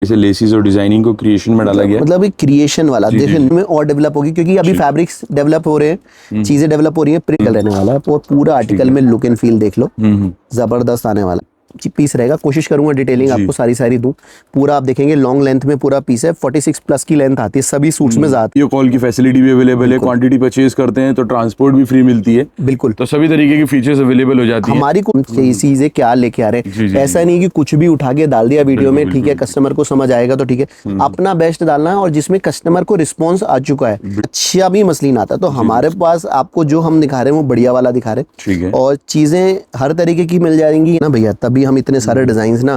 इसे लेसिस और डिजाइनिंग को क्रिएशन में डाला गया, मतलब एक क्रिएशन वाला देखने में और डेवलप होगी, क्योंकि अभी फैब्रिक्स डेवलप हो रहे हैं, चीजें डेवलप हो रही हैं, प्रिंट रहने वाला है। और पूरा आर्टिकल में लुक एंड फील देख लो, जबरदस्त आने वाला पीस रहेगा। कोशिश करूंगा डिटेलिंग आपको सारी दूं। पूरा आप देखेंगे लॉन्ग लेंथ में पूरा पीस है, 46 प्लस की लेंथ आती है सभी सूट्स में। ये कॉल की फैसिलिटी भी अवेलेबल है, क्वांटिटी परचेज करते हैं तो ट्रांसपोर्ट भी फ्री मिलती है। बिल्कुल, तो सभी तरीके की फीचर्स अवेलेबल हो जाती है। हमारी चीजें क्या लेके आ रहे हैं, ऐसा नहीं कि कुछ भी उठा के डाल दिया वीडियो में, ठीक है, कस्टमर को समझ आएगा तो ठीक है। अपना बेस्ट डालना है, और जिसमें कस्टमर को रिस्पॉन्स आ चुका है, अच्छा भी मसलिन आता है, तो हमारे पास आपको जो हम दिखा रहे हैं वो बढ़िया वाला दिखा रहे हैं। ठीक है, और चीजें हर तरीके की मिल जाएंगी ना भैया, तभी हम इतने सारे डिजाइन ना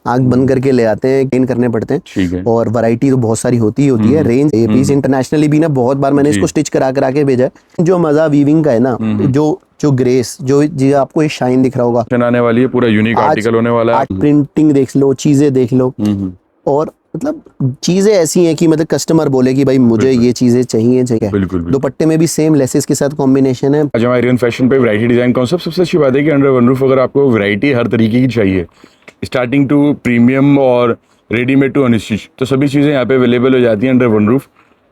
आंख बंद करके ले आते हैं, गेन करने पड़ते हैं। और वैरायटी तो बहुत सारी होती है। रेंज ये पीस इंटरनेशनली भी ना बहुत बार मैंने इसको स्टिच करा के भेजा है। जो मजा वीविंग का है ना, जो ग्रेस, जो आपको ये शाइन दिख रहा होगा, आने वाली है, पूरा यूनिक आर्टिकल होने वाला है। प्रिंटिंग देख लो, चीजें देख लो, और मतलब चीजें ऐसी हैं कि मतलब कस्टमर बोले कि भाई मुझे ये चीजें चाहिए। बिल्कुल। दुपट्टे में भी सेम लेसेस के साथ कॉम्बिनेशन है। आज हमारे फैशन पे वैरायटी डिजाइन कॉन्सेप्ट, सबसे अच्छी बात है कि अंडर वन रूफ अगर आपको वैरायटी हर तरीके की चाहिए, स्टार्टिंग टू प्रीमियम और रेडीमेड टू अनस्टिच, तो सभी चीजें यहाँ पे अवेलेबल हो जाती हैं अंडर वन रूफ।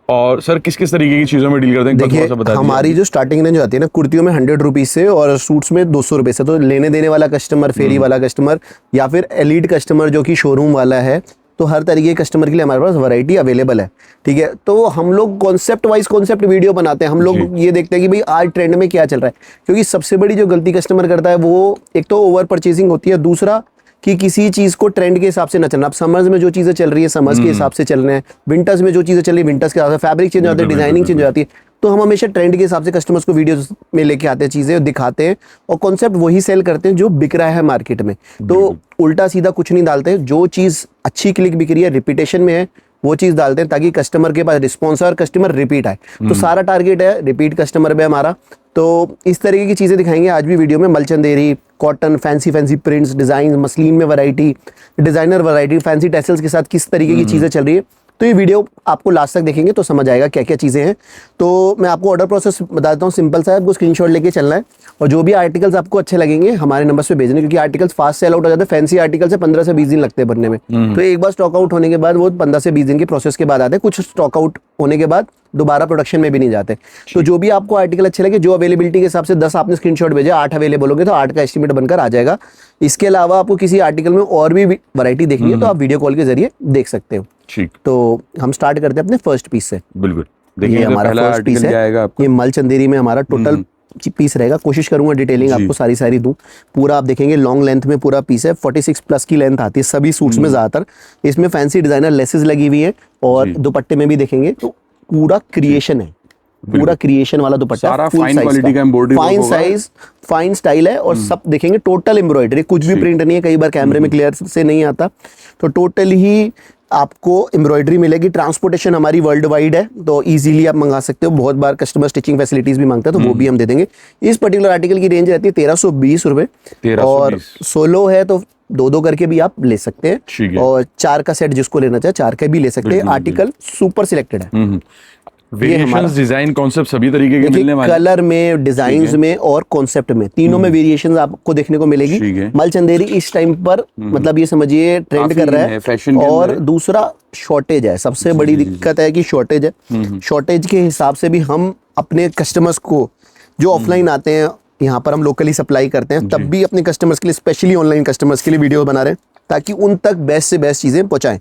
और सर किस किस तरीके की चीजों में डील करते हैं? देखिए हमारी जो स्टार्टिंग रेंज आती है ना, कुर्तियों में 100 रुपीज से और सूट्स में 200 रुपए से। तो लेने देने वाला कस्टमर, फेरी वाला कस्टमर, या फिर एलीट कस्टमर जो कि शोरूम वाला है, तो हर तरीके के कस्टमर के लिए हमारे पास वैरायटी अवेलेबल है। ठीक है, तो हम लोग कॉन्सेप्ट वाइज कॉन्सेप्ट वीडियो बनाते हैं। हम लोग ये देखते हैं कि भाई आज ट्रेंड में क्या चल रहा है, क्योंकि सबसे बड़ी जो गलती कस्टमर करता है वो एक तो ओवर परचेसिंग होती है, दूसरा कि किसी चीज को ट्रेंड के हिसाब से न चलना। अब समर्स में जो चीजें चल रही है समर्स के हिसाब से चल रहे हैं, विंटर्स में जो चीजें चल रही है विंटर्स के हिसाब से, फैब्रिक चेंज होता है, डिजाइनिंग चेंज हो जाती है। तो हम हमेशा ट्रेंड के हिसाब से कस्टमर्स को वीडियोस में लेके आते हैं, चीजें दिखाते हैं, और कॉन्सेप्ट वही सेल करते हैं जो बिक रहा है मार्केट में। तो उल्टा सीधा कुछ नहीं डालते, जो चीज अच्छी क्लिक बिक रही है, रिपीटेशन में है, वो चीज डालते हैं, ताकि कस्टमर के पास रिस्पॉन्स और कस्टमर रिपीट आए। तो सारा टारगेट है रिपीट कस्टमर पे हमारा। तो इस तरीके की चीजें दिखाएंगे आज भी वीडियो में। मलचंदेरी, cotton, fancy prints, design, muslin में variety, designer variety, fancy tassels के साथ किस तरीके की चीजें चल रही है। तो ये वीडियो आपको लास्ट तक देखेंगे तो समझ आएगा क्या क्या चीज़ें हैं। तो मैं आपको ऑर्डर प्रोसेस बता देता हूँ, सिंपल सा है, आपको स्क्रीनशॉट लेके चलना है, और जो भी आर्टिकल्स आपको अच्छे लगेंगे हमारे नंबर पे भेजने, क्योंकि आर्टिकल्स फास्ट सेल आउट हो जाते हैं। फैंसी आर्टिकल से 15 से 20 दिन लगते हैं बनने में। तो एक बार स्टॉक आउट होने के बाद वो 15 से 20 दिन के प्रोसेस के बाद आते हैं। कुछ स्टॉक आउट होने के बाद दोबारा प्रोडक्शन में भी नहीं जाते। तो जो भी आपको आर्टिकल अच्छे लगे, जो अवेलेबिलिटी के हिसाब से 10 आपने स्क्रीनशॉट भेजा, 8 अवेलेबल होंगे तो 8 का एस्टिमेट बनकर आ जाएगा। इसके अलावा आपको किसी आर्टिकल में और भी वैरायटी देखनी है तो आप वीडियो कॉल के जरिए देख सकते हो। ठीक, तो हम स्टार्ट करते हैं अपने फर्स्ट पीस से। बिल्कुल, देखिए हमारा फर्स्ट पीस है, ये मलचंदेरी में हमारा टोटल पीस रहेगा। कोशिश करूंगा डिटेलिंग आपको सारी दूं। पूरा आप देखेंगे लॉन्ग लेंथ में पूरा पीस है, 46 प्लस की लेंथ आती है सभी सूट्स में ज्यादातर। इसमें फैंसी डिजाइनर लेसेस लगी हुई है, और दुपट्टे में भी देखेंगे तो पूरा क्रिएशन है, पूरा क्रिएशन वाला दुपट्टा, सारा फाइन क्वालिटी का embroidery, fine size, fine style है, और सब देखेंगे टोटल एम्ब्रॉयडरी, कुछ भी प्रिंट नहीं है। कई बार कैमरे में क्लियर से नहीं आता, तो टोटल ही आपको एम्ब्रॉयडरी मिलेगी। ट्रांसपोर्टेशन हमारी वर्ल्ड वाइड है, तो इजीली आप मंगा सकते हो। बहुत बार कस्टमर स्टिचिंग फैसिलिटीज भी मांगते हैं, तो वो भी हम दे देंगे। इस पर्टिकुलर आर्टिकल की रेंज रहती है 1320 रुपए, और सोलो है तो 2-2 करके भी आप ले सकते हैं, और 4 का सेट जिसको लेना चाहे 4 का भी ले सकते हैं। आर्टिकल सुपर सिलेक्टेड है। वेरिएशंस, डिजाइन, कॉन्सेप्ट सभी तरीके के मिलने वाले, कलर में, डिजाइन्स में और कॉन्सेप्ट में, तीनों में वेरिएशंस आपको देखने को मिलेगी। मलचंदेरी इस टाइम पर मतलब ये समझिए ट्रेंड कर रहा है। और दूसरा शॉर्टेज है, सबसे बड़ी दिक्कत है कि शॉर्टेज है। शॉर्टेज के हिसाब से भी हम अपने कस्टमर्स को जो ऑफलाइन आते हैं, यहाँ पर हम लोकली सप्लाई करते हैं, तब भी अपने कस्टमर्स के लिए, स्पेशली ऑनलाइन कस्टमर्स के लिए वीडियो बना रहे हैं, ताकि उन तक बेस्ट से बेस्ट चीजें पहुंचाएं।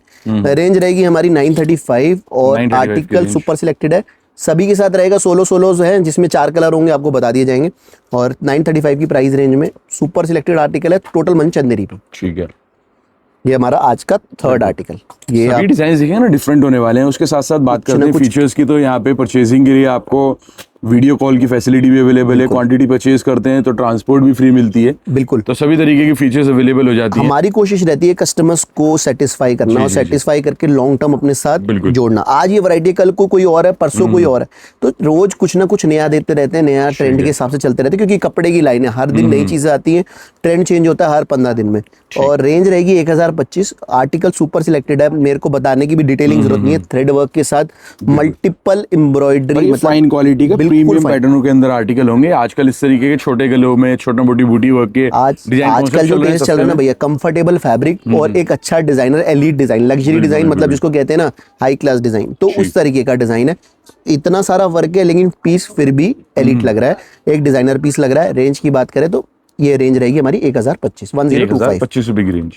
रेंज रहेगी हमारी 935, और आर्टिकल सुपर सिलेक्टेड है। सभी के साथ रहेगा, सोलोज है जिसमें 4 कलर होंगे, आपको बता दिए जाएंगे। और 935 की प्राइस रेंज में सुपर सिलेक्टेड आर्टिकल है, टोटल मलचंदेरी पे। ठीक है, ये हमारा आज का थर्ड आर्टिकल। ये सभी डिजाइन देखेंगे ना डिफरेंट होने वाले हैं। उसके साथ साथ बात करते हैं फीचर्स की, तो यहाँ पे परचेजिंग के लिए आपको वीडियो कॉल की फैसिलिटी भी अवेलेबल है। क्वांटिटी परचेज करते हैं तो ट्रांसपोर्ट भी फ्री मिलती है। बिल्कुल, तो सभी तरीके की फीचर्स अवेलेबल हो जाती है। हमारी कोशिश रहती है कस्टमर्स को सेटिस्फाई करना, और सेटिस्फाई करके लॉन्ग टर्म अपने साथ जोड़ना। आज ये वैरायटी, कल को कोई और है, परसों कोई और है, तो रोज कुछ ना कुछ नया देते रहते हैं, नया ट्रेंड के हिसाब से चलते रहते हैं, क्योंकि कपड़े की लाइन है, हर दिन नई चीजें आती हैं, ट्रेंड चेंज होता है हर 15 दिन में। और रेंज रहेगी 1025। आर्टिकल सुपर सिलेक्टेड है, मेरे को बताने की भी डिटेलिंग जरूरत नहीं है। थ्रेड वर्क के साथ मल्टीपल एम्ब्रॉयडरी, मतलब फाइन क्वालिटी का प्रीमियम fine। पैटर्नों के अंदर आर्टिकल होंगे। आजकल इस तरीके के छोटे गलों में छोटा मोटी बूटी वर्क के आजकल जो ट्रेंड चल रहा है ना भैया, कंफर्टेबल फैब्रिक और एक अच्छा designer, elite design, luxury design, मतलब जिसको कहते हैं ना हाई क्लास डिजाइन, तो उस तरीके का डिजाइन है। इतना सारा वर्क है लेकिन पीस फिर भी एलीट लग रहा है, एक डिजाइनर पीस लग रहा है। रेंज की बात करें तो ये रेंज रहेगी हमारी 1025, 1025 रुपए की रेंज।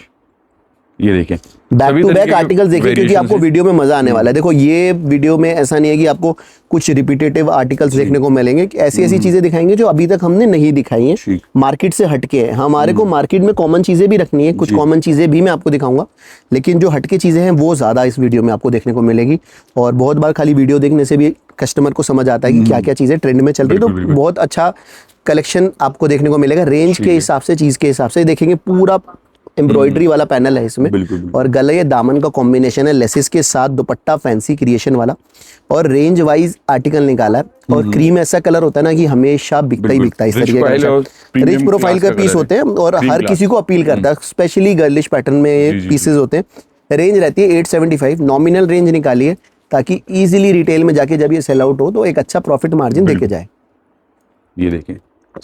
ये देखें बैक टू बैक आर्टिकल्स देखिए, क्योंकि आपको वीडियो में मजा आने वाला है। देखो ये वीडियो में ऐसा नहीं है कि आपको कुछ रिपीटेटिव आर्टिकल्स देखने को मिलेंगे, ऐसी ऐसी चीजें दिखाएंगे जो अभी तक हमने नहीं दिखाई हैं, मार्केट से हटके है। हमारे को मार्केट में कॉमन चीजें भी रखनी है, कुछ कॉमन चीजें भी मैं आपको दिखाऊंगा, लेकिन जो हटके चीजें हैं वो ज्यादा इस वीडियो में आपको देखने को मिलेगी। और बहुत बार खाली वीडियो देखने से भी कस्टमर को समझ आता है कि क्या क्या चीजें ट्रेंड में चल रही है, तो बहुत अच्छा कलेक्शन आपको देखने को मिलेगा रेंज के हिसाब से, चीज के हिसाब से। देखेंगे पूरा एम्ब्रॉयडरी वाला पैनल है इसमें, और गले ये दामन का कॉम्बिनेशन है लेसिस के साथ, दुपट्टा फैंसी क्रिएशन वाला, और रेंज वाइज आर्टिकल निकाला है। और क्रीम ऐसा कलर होता है ना कि हमेशा बिकता ही बिकता है इस तरीके का। रिच प्रोफाइल का पीस होते हैं और हर किसी को अपील करता है, स्पेशली गर्लिश पैटर्न में ये पीसेस होते हैं। रेंज रहती है 875, नॉमिनल रेंज निकाली है ताकि इजीली रिटेल में जाके जब ये सेल आउट हो तो एक अच्छा प्रॉफिट मार्जिन देके जाए। ये देखें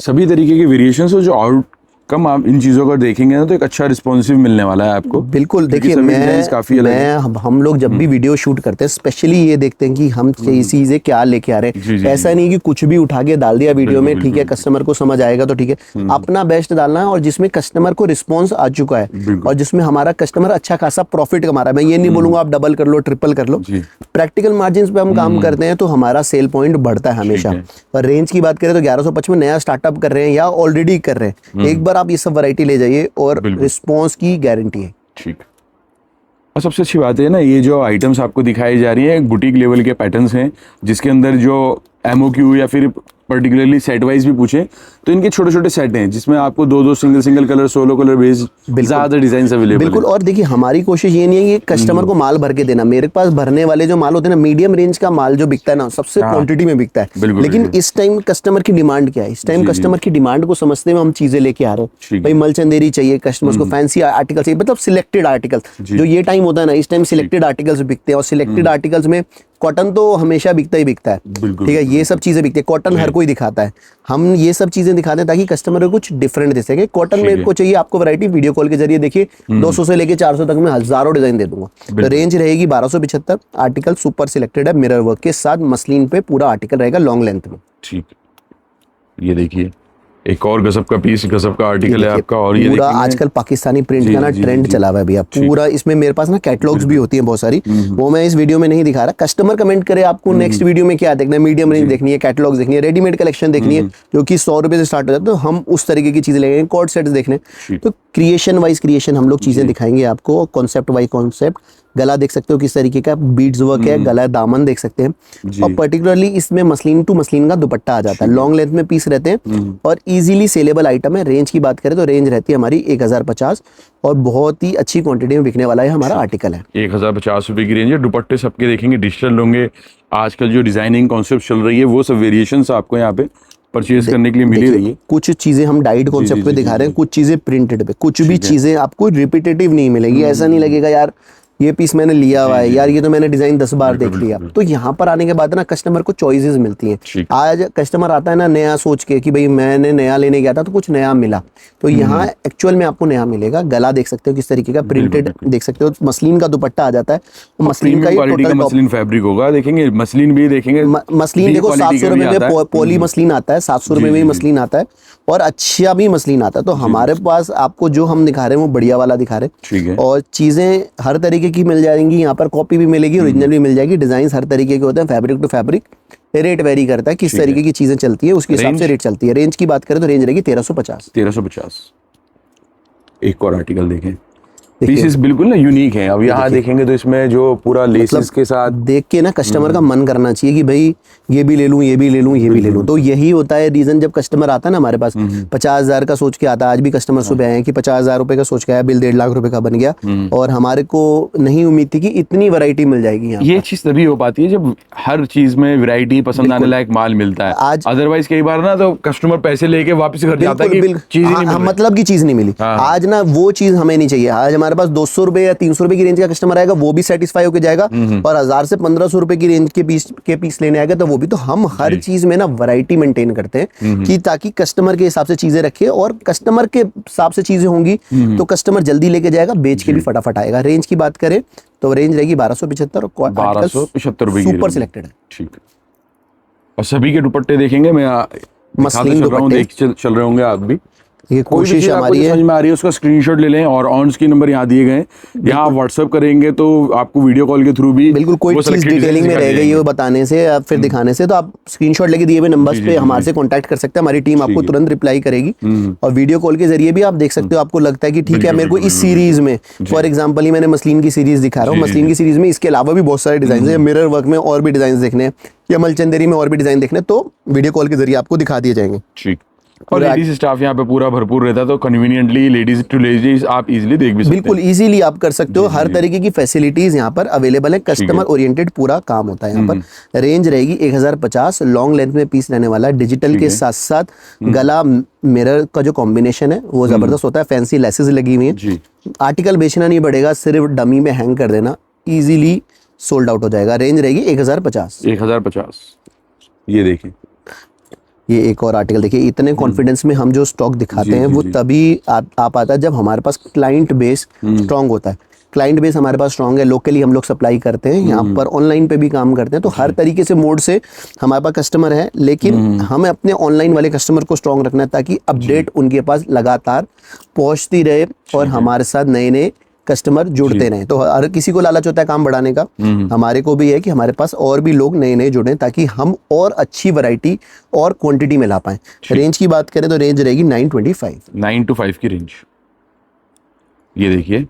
सभी तरीके के वेरिएशंस हो, जो आउटकम आप इन चीज़ों का देखेंगे ना तो एक अच्छा रिस्पॉन्सिव मिलने वाला है आपको। बिल्कुल। देखिए हम लोग जब भी वीडियो शूट करते हैं स्पेशली ये देखते हैं कि हम चीजें क्या लेके आ रहे हैं। ऐसा नहीं कि कुछ भी उठा के डाल दिया वीडियो में, ठीक है कस्टमर को समझ आएगा तो ठीक है, अपना बेस्ट डालना है और जिसमें कस्टमर को रिस्पॉन्स आ चुका है और जिसमें हमारा कस्टमर अच्छा खासा प्रॉफिट कमा रहा है। मैं ये नहीं बोलूंगा आप डबल कर लो, ट्रिपल कर लो, प्रैक्टिकल मार्जिन पे हम काम करते हैं तो हमारा सेल पॉइंट बढ़ता है हमेशा। और रेंज की बात करें तो 1155 नया स्टार्टअप कर रहे हैं या ऑलरेडी कर रहे हैं, एक बार आप ये सब वैरायटी ले जाइए और रिस्पॉन्स की गारंटी है। ठीक। और सबसे अच्छी बात है ना, ये जो आइटम्स आपको दिखाई जा रही है बुटीक लेवल के पैटर्न्स हैं, जिसके अंदर जो एमओक्यू या फिर पर्टिकुलरली सेट वाइज भी पूछे तो इनके छोटे छोटे सेट हैं जिसमें आपको दो single colour, solo colour based ज्यादा डिजाइन अवेलेबल। बिल्कुल। और देखिए हमारी कोशिश ये नहीं है कि कस्टमर को माल भर के देना। मेरे पास भरने वाले जो माल होते हैं ना, मीडियम रेंज का माल जो बिकता है ना, सबसे क्वांटिटी में बिकता है। लेकिन इस टाइम कस्टमर की डिमांड क्या है, इस टाइम कस्टमर की डिमांड को समझते हुए हम चीजें लेके आ रहे हैं। भाई मलचंदेरी चाहिए कस्टमर्स को, फैंसी आर्टिकल चाहिए, मतलब सिलेक्टेड आर्टिकल्स। जो ये टाइम होता है ना, इस टाइम सिलेक्टेड आर्टिकल्स बिकते हैं और सिलेक्टेड आर्टिकल्स में कॉटन तो हमेशा बिकता ही बिकता है, ठीक है। ये सब चीजें बिकती है, कॉटन हर कोई दिखाता है, हम ये सब चीजें दिखाते हैं ताकि कस्टमर को कुछ डिफरेंट दे सके। कॉटन में को चाहिए आपको वैरायटी, वीडियो कॉल के जरिए देखिए 200 से लेके 400 तक में हजारों डिजाइन दे दूंगा। तो रेंज रहेगी 1275, आर्टिकल सुपर सिलेक्टेड है मिरर वर्क के साथ, मसलिन पे पूरा आर्टिकल रहेगा लॉन्ग लेंथ में। ठीक। ये देखिए एक और गजब का पीस, गजब का आर्टिकल है आपका। और ये पूरा आजकल पाकिस्तानी प्रिंट का ना ट्रेंड चला हुआ है भैया पूरा। इसमें मेरे पास ना कैटलॉग्स भी होती हैं बहुत सारी, वो मैं इस वीडियो में नहीं दिखा रहा। कस्टमर कमेंट करे आपको नेक्स्ट वीडियो में क्या देखना है, मीडियम रेंज देखनी है, कैटलॉग्स देखनी है, रेडीमेड कलेक्शन देखनी है जो कि 100 रुपए से स्टार्ट हो जाता है, तो हम उस तरीके की चीजें लेंगे। कॉर्ड सेट्स देखने, तो क्रिएशन वाइज क्रिएशन हम लोग चीजें दिखाएंगे आपको, कॉन्सेप्ट वाइज कॉन्सेप्ट। गला देख सकते हो किस तरीके का बीड्स वर्क है, गला दामन देख सकते हैं, और पर्टिकुलरली इसमें मसलिन टू मसलिन का दुपट्टा आ जाता है, लॉन्ग लेंथ में पीस रहते हैं और इजीली सेलेबल आइटम है। रेंज की बात करें तो रेंज रहती है हमारी 1050 और बहुत ही अच्छी क्वांटिटी में बिकने वाला है हमारा आर्टिकल है। 1050 रुपए की रेंज है। दुपट्टे सबके देखेंगे डिजिटल होंगे। आजकल जो डिजाइनिंग कॉन्सेप्ट चल रही है वो सब वेरिएशंस आपको यहाँ पे परचेज करने के लिए मिली रही है। कुछ चीजें हम डाइड कॉन्सेप्ट पे दिखा रहे हैं, कुछ चीजें प्रिंटेड पे, कुछ भी चीजें आपको रिपीटेटिव नहीं मिलेगी। ऐसा नहीं लगेगा यार ये पीस मैंने लिया हुआ है, यार ये तो मैंने डिजाइन 10 बार देख लिया। तो यहाँ पर आने के बाद ना कस्टमर को चॉइसेस मिलती हैं। आज कस्टमर आता है ना नया सोच के कि भाई मैंने नया लेने गया था तो कुछ नया मिला, तो यहाँ एक्चुअल में आपको नया मिलेगा। गला देख सकते हो किस तरीके का, प्रिंटेड देख सकते हो, मसलिन का दुपट्टा आ जाता है, मसलिन का टोटल मसलिन फैब्रिक होगा। देखेंगे मसलिन भी देखेंगे, मसलिन देखो 700 रुपए में पॉली मसलिन आता है, 700 रुपए में भी मसलिन आता है और अच्छा भी मसलिन आता है। तो हमारे पास आपको जो हम दिखा रहे हैं वो बढ़िया वाला दिखा रहे हैं और चीजें हर तरीके की मिल जाएंगी। यहाँ पर कॉपी भी मिलेगी, ओरिजिनल भी मिल जाएगी, डिजाइन हर तरीके के होते हैं, fabric to fabric. Rate vary करता है किस तरीके की चीजें चलती है उसके हिसाब से रेट चलती है। रेंज की बात करें तो रेंज रहेगी 1350। एक और आर्टिकल देखें, पीसेस बिल्कुल ना यूनिक है। अब यहाँ देखेंगे तो इसमें जो पूरा लेसेस के साथ देख के ना कस्टमर का मन करना चाहिए कि भाई ये भी ले लूं, ये भी ले लूं, ये भी ले लूं। तो यही होता है रीजन जब कस्टमर आता है ना हमारे पास 50,000 का सोच के आता है। आज भी कस्टमर सुबह आए हैं कि 50,000 रुपए का सोच के आया, बिल 1.5 लाख रुपए का बन गया और हमारे को नहीं उम्मीद थी कि इतनी वैरायटी मिल जाएगी यहाँ। ये चीज तभी हो पाती है जब हर चीज में वैरायटी, पसंद आने लायक माल मिलता है। आज अदरवाइज कई बार ना तो कस्टमर पैसे लेके वापस घर जाता है कि चीज मतलब की चीज नहीं मिली। आज ना वो चीज हमें नहीं चाहिए। आज हमारे पास 200 रुपए या 300 रुपए की रेंज का कस्टमर आएगा वो भी सेटिस्फाई होकर जाएगा, और 1000 से 1500 रुपए की रेंज के पीस लेने आएगा तो वो भी। तो हम हर चीज में ना वैरायटी मेंटेन करते हैं कि ताकि कस्टमर के हिसाब से चीजें रखे, और कस्टमर के हिसाब से चीजें होंगी तो कस्टमर जल्दी लेके जाएगा, बेच के भी फटाफट आएगा। रेंज की बात करें तो रेंज रहेगी 1275 और 1275 रुपए सुपर सिलेक्टेड है। ठीक है। और सभी के दुपट्टे देखेंगे, मैं मसलिन चल रहा हूँ, देख चल रहे होंगे आप भी। ये कोई भी कोशिश चीज़ आपको हमारी जो है। समझ में आ रही है उसका स्क्रीनशॉट ले लें, और ऑन स्क्रीन नंबर यहाँ दिए गए हैं, यहाँ आप व्हाट्सअप करेंगे तो आपको वीडियो कॉल के थ्रू भी बिल्कुल कोई वो चीज selected डिटेलिंग designs में दिखाई रह गई है देंगे। वो बताने से या फिर दिखाने से, तो आप स्क्रीनशॉट लेके दिए हुए नंबर्स पे हमारे से कांटेक्ट कर सकते हैं, हमारी टीम आपको तुरंत रिप्लाई करेगी। और वीडियो कॉल के जरिए भी आप देख सकते हो, आपको लगता है कि ठीक है मेरे को इस सीरीज में, फॉर एग्जांपल ही मैंने मसलिन की सीरीज दिखा रहा हूँ, मसलिन की सीरीज में इसके अलावा भी बहुत सारे डिजाइन है, मिरर वर्क में और भी डिजाइन देखने हैं या मलचंदेरी में और भी डिजाइन देखने हैं, तो वीडियो कॉल के जरिए आपको दिखा दिए जाएंगे। ठीक। और लेडीज स्टाफ यहाँ पे पूरा भरपूर रहता है, तो कन्वीनियंटली लेडीज टू लेडीज आप इजीली देख भी सकते हैं। बिल्कुल इजीली आप कर सकते हो, हर तरीके की फैसिलिटीज यहाँ पर अवेलेबल है, कस्टमर ओरिएंटेड पूरा काम होता है यहाँ पर। रेंज रहेगी 1050, लॉन्ग लेंथ में पीस रहने वाला है, डिजिटल के साथ साथ गला मिरर का जो कॉम्बिनेशन है वो जबरदस्त होता है, फैंसी लेसेस लगी हुई है। आर्टिकल बेचना नहीं पड़ेगा, सिर्फ डमी में हैंग कर देना, इजीली सोल्ड आउट हो जाएगा। रेंज रहेगी 1050। 1050। ये देखिए, ये एक और आर्टिकल देखिए, इतने कॉन्फिडेंस में हम जो स्टॉक दिखाते हैं वो तभी आ पाता है जब हमारे पास क्लाइंट बेस स्ट्रांग होता है। क्लाइंट बेस हमारे पास स्ट्रांग है, लोकली हम लोग सप्लाई करते हैं, यहाँ पर ऑनलाइन पे भी काम करते हैं, तो हर तरीके से मोड से हमारे पास कस्टमर है, लेकिन हमें अपने ऑनलाइन वाले कस्टमर को स्ट्रांग रखना है ताकि अपडेट उनके पास लगातार पहुंचती रहे और हमारे साथ नए नए कस्टमर जुड़ते रहें। तो हर किसी को लालच होता है काम बढ़ाने का, हमारे को भी है कि हमारे पास और भी लोग नए नए जुड़े ताकि हम और अच्छी वैरायटी और क्वांटिटी में ला पाएं। रेंज की बात करें तो रेंज रहेगी 925। 9 to 5 की रेंज। ये देखिए,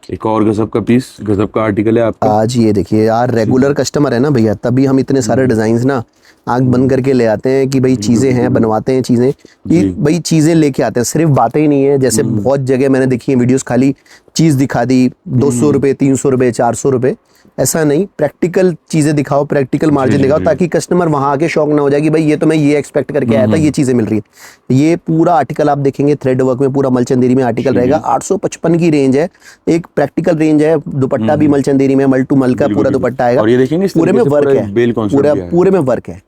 एक और गजब का पीस, गजब का आर्टिकल है आपका। आज ये देखिए यार, रेगुलर कस्टमर है ना भैया, तभी हम इतने सारे डिजाइन ना आंख बंद करके ले आते हैं कि भाई चीजें हैं, बनवाते हैं चीजें, कि भाई चीजें लेके आते हैं, सिर्फ बातें ही नहीं है। जैसे बहुत जगह मैंने देखी है वीडियोस, खाली चीज दिखा दी 200 रुपए, 300 रुपए, 400 रुपए, ऐसा नहीं, प्रैक्टिकल चीजें दिखाओ, प्रैक्टिकल मार्जिन दिखाओ, ताकि कस्टमर वहां आके शौक ना हो जाए कि भाई ये तो मैं ये एक्सपेक्ट करके आया था, ये चीजें मिल रही है। ये पूरा आर्टिकल आप देखेंगे थ्रेड वर्क में, पूरा मलचंदेरी में आर्टिकल रहेगा। 855 की रेंज है, एक प्रैक्टिकल रेंज है, दुपट्टा भी मलचंदेरी में मल टू मल का पूरा दुपट्टा आएगा, और ये देखेंगे पूरे में वर्क है, पूरे में वर्क है।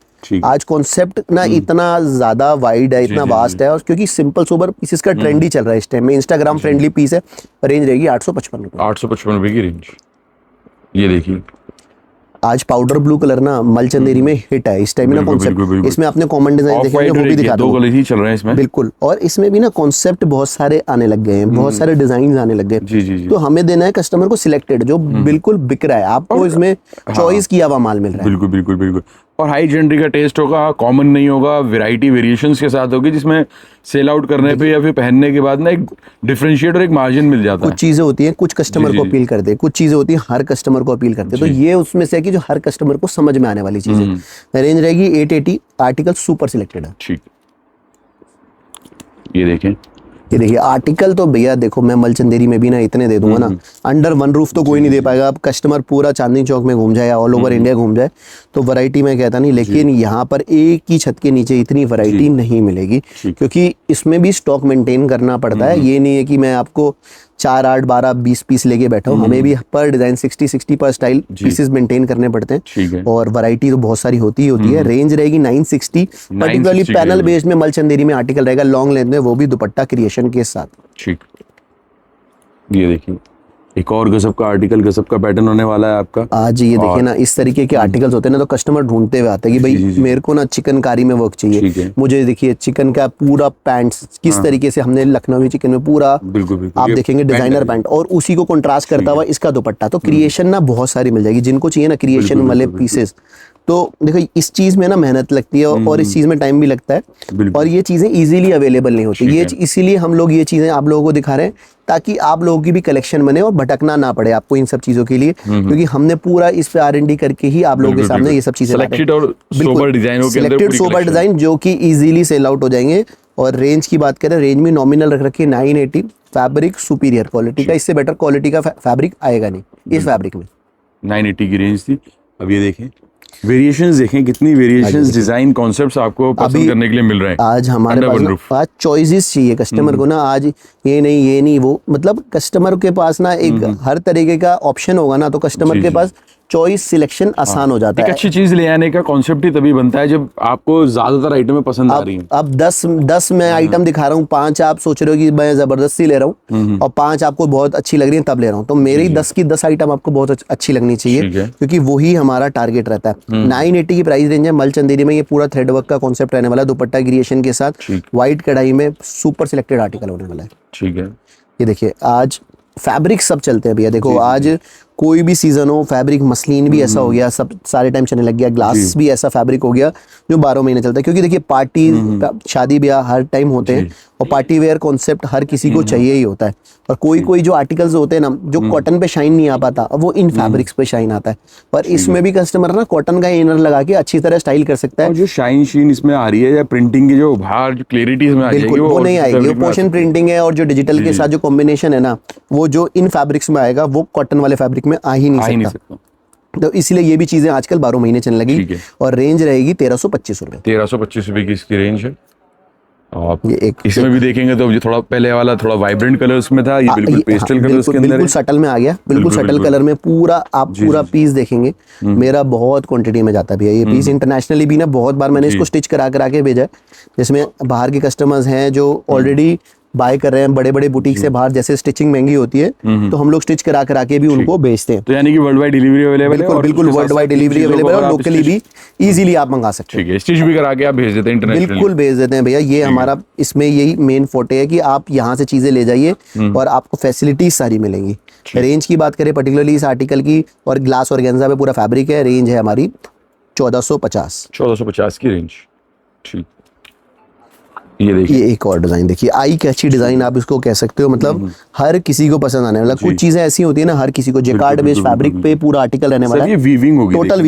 आज कॉन्सेप्ट ना इतना ज्यादा वाइड है, इतना वास्ट है, और क्योंकि सिंपल सोबर पीसेस का ट्रेंड ही चल रहा है इस टाइम में, इंस्टाग्राम फ्रेंडली पीस है। रेंज रहेगी 855 रुपए। 855 रुपए की रेंज। ये देखिए, आज पाउडर ब्लू कलर ना मलचंदेरी में हिट है इस टाइम में ना कॉन्सेप्ट। इसमें आपने कॉमन डिजाइन देखेंगे वो भी दिखा दो कलर ही चल रहे हैं इसमें। बिल्कुल, और इसमें भी ना कॉन्सेप्ट बहुत सारे आने लग गए हैं, बहुत सारे डिजाइन आने लग गए। जी। तो हमें देना है कस्टमर को सिलेक्टेड, जो बिल्कुल बिक रहा है, आपको इसमें चॉइस किया हुआ माल मिल रहा है। बिल्कुल। और हाई जेंडरी का टेस्ट होगा, कॉमन नहीं होगा, वैरायटी वेरिएशंस के साथ होगी, जिसमें सेल आउट करने पे या फिर पहनने के बाद ना एक डिफरेंशिएट और एक मार्जिन मिल जाता है। कुछ चीजें होती हैं कुछ कस्टमर को अपील करते हैं, कुछ चीजें होती हैं हर कस्टमर को अपील करते हैं, तो ये उसमें से है कि जो हर कस्टमर को समझ में आने वाली चीजें। रेंज रहेगी 880, आर्टिकल सुपर सिलेक्टेड है। ठीक, ये देखें, ये देखिए आर्टिकल तो भैया देखो, मैं मलचंदेरी में भी ना इतने दे दूंगा ना, अंडर वन रूफ तो कोई नहीं दे पाएगा। अब कस्टमर पूरा चांदनी चौक में घूम जाए या ऑल ओवर इंडिया घूम जाए तो वैरायटी मैं कहता नहीं, लेकिन यहाँ पर एक ही छत के नीचे इतनी वैरायटी नहीं मिलेगी, क्योंकि इसमें भी स्टॉक मेंटेन करना पड़ता है। ये नहीं है कि मैं आपको 4, 8, 12, 20 पीस लेके बैठा हूँ, हमें भी पर डिजाइन 60 पर स्टाइल पीसेस मेंटेन करने पड़ते हैं, और वैरायटी तो बहुत सारी होती है। रेंज रहेगी 960, पर्टिकुलरली पैनल बेस्ड में मलचंदेरी में आर्टिकल रहेगा, लॉन्ग लेंथ में, वो भी दुपट्टा क्रिएशन के साथ। ठीक, ये देखिए एक और गजब का आर्टिकल, गजब का पैटर्न होने वाला है आपका। आज ये देखिए ना, इस तरीके के आर्टिकल्स होते हैं ना, तो कस्टमर ढूंढते हुए आते हैं कि भाई मेरे को ना चिकनकारी में वर्क चाहिए, मुझे देखिए चिकन का पूरा पैंट्स किस तरीके से हमने लखनवी चिकन में पूरा आप देखेंगे डिजाइनर पैंट, और उसी को कंट्रास्ट करता हुआ इसका दुपट्टा। तो क्रिएशन ना बहुत सारी मिल जाएगी, जिनको चाहिए ना क्रिएशन वाले पीसेस। तो देखो इस चीज में ना मेहनत लगती है और इस चीज में टाइम भी लगता है, और ये चीजें इजीली अवेलेबल नहीं होती। ये इसीलिए हम लोग ये चीजें आप लोगों को दिखा रहे हैं ताकि आप लोगों की भी कलेक्शन बने और भटकना ना पड़े आपको इन सब चीजों के लिए, क्योंकि हमने पूरा इस पे R&D करके ही आप लोगों के सामने ये सब चीजें सिलेक्टेड और सोबर डिजाइनों के अंदर सिलेक्टेड सोबर डिजाइन जो कि इजीली सेल आउट हो जाएंगे। और रेंज की बात करें, रेंज में नॉमिनल रख रखी है 980, फैब्रिक सुपीरियर क्वालिटी का, इससे बेटर क्वालिटी का फैब्रिक आएगा नहीं इस फैब्रिक में। 980 की रेंज थी। अब ये देखें, वेरिएशंस देखें, कितनी वेरिएशंस, डिजाइन, कॉन्सेप्ट्स आपको पसंद करने के लिए मिल रहे हैं आज हमारे Under पास one ना, roof। आज चॉइसेस चाहिए कस्टमर को ना। आज ये नहीं वो, मतलब कस्टमर के पास ना एक हर तरीके का ऑप्शन होगा ना, तो कस्टमर जी, के जी। पास चॉइस सिलेक्शन आसान हो जाता एक है। अच्छी चीज ले आने का कॉन्सेप्ट ही तभी बनता है जब आपको ज्यादातर आइटमें पसंद आ रही हैं। अब 10 मैं आइटम दिखा रहा हूँ, 5 आप सोच रहे हो कि मैं जबरदस्ती ले रहा हूँ और 5 आपको बहुत अच्छी लग रही है तब ले रहा हूँ, तो मेरी 10 की 10 आइटम आपको बहुत अच्छी लगनी चाहिए, ठीक है। क्योंकि वही हमारा टारगेट रहता है। 980 की प्राइस रेंज है। मल चंदेरी में ये पूरा थ्रेड वर्क का कॉन्सेप्ट रहने वाला है, दुपट्टा क्रिएशन के साथ, ठीक। व्हाइट कढ़ाई में सुपर सिलेक्टेड आर्टिकल होने वाला है। ठीक है। ये देखिए, आज फैब्रिक सब चलते हैं भैया। देखो आज कोई भी सीजन हो, फैब्रिक मसलिन भी ऐसा हो गया, सब सारे टाइम चलने लग गया। ग्लास भी ऐसा फैब्रिक हो गया जो 12 महीने चलता है, क्योंकि देखिए पार्टी, शादी ब्याह हर टाइम होते हैं और पार्टी वेयर कॉन्सेप्ट हर किसी को चाहिए ही होता है। और कोई जो आर्टिकल्स होते हैं ना, जो कॉटन पे शाइन नहीं आ पाता, वो इन फैब्रिक्स पे शाइन आता है। पर इसमें भी कस्टमर ना कॉटन का इनर लगा के अच्छी तरह स्टाइल कर सकता है। और जो शाइन शीन इसमें आ रही है या प्रिंटिंग की जो बाहर जो क्लैरिटी इसमें आ जाएगी, बिल्कुल वो नहीं आएगी। वो पोर्शन प्रिंटिंग प्रिंटिंग है और जो डिजिटल के साथ जो कॉम्बिनेशन है ना, वो जो इन फैब्रिक्स में आएगा वो कॉटन वाले फैब्रिक में आ ही नहीं सकता। तो इसलिए ये भी चीजें आजकल 12 महीने चलने लगी और रेंज रहेगी 1325 रुपए। 1325 रुपए की इसकी रेंज है। आप ये एक इसमें भी देखेंगे तो जो थोड़ा पहले वाला थोड़ा वाइब्रेंट कलर्स में था, ये बिल्कुल पेस्टल कलर्स के अंदर बिल्कुल है। सटल में आ गया, बिल्कुल सटल कलर में पूरा। आप पूरा पीस देखेंगे, मेरा बहुत क्वांटिटी में जाता भी है ये पीस। इंटरनेशनली भी ना बहुत बार मैंने इसको स्टिच करा के भेजा है, जिसमें बाहर के कस्टमर्स हैं जो ऑलरेडी बाय कर रहे हैं बड़े बड़े बुटीक से बाहर। जैसे स्टिचिंग महंगी होती है तो हम लोग स्टिच करा के भी उनको बेचते हैं। तो यानी कि वर्ल्ड वाइड डिलीवरी अवेलेबल है। बिल्कुल बिल्कुल वर्ल्ड वाइड डिलीवरी अवेलेबल है और लोकली भी इजीली आप मंगा सकते हैं। ठीक है, स्टिच भी करा के आप भेज देते हैं इंटरनेशनली? बिल्कुल भेज देते हैं भैया। ये हमारा इसमें यही मेन फोटे है कि आप यहाँ से चीजें ले जाइए और आपको फैसिलिटीज सारी मिलेंगी। रेंज की बात करें पर्टिकुलरली इस आर्टिकल की, और ग्लास ऑर्गेन्जा पे पूरा फैब्रिक है, रेंज है हमारी 1450 की रेंज। ठीक, ये देखिए, ये एक और डिजाइन देखिए, आई कैची डिजाइन आप इसको कह सकते हो। मतलब हर किसी को पसंद आने वाला। कुछ चीजें ऐसी होती है ना, हर किसी को। जेकार्ड बेस्ड फैब्रिक पे पूरा आर्टिकल रहने वाला सर है। ये वीविंग होगी, टोटल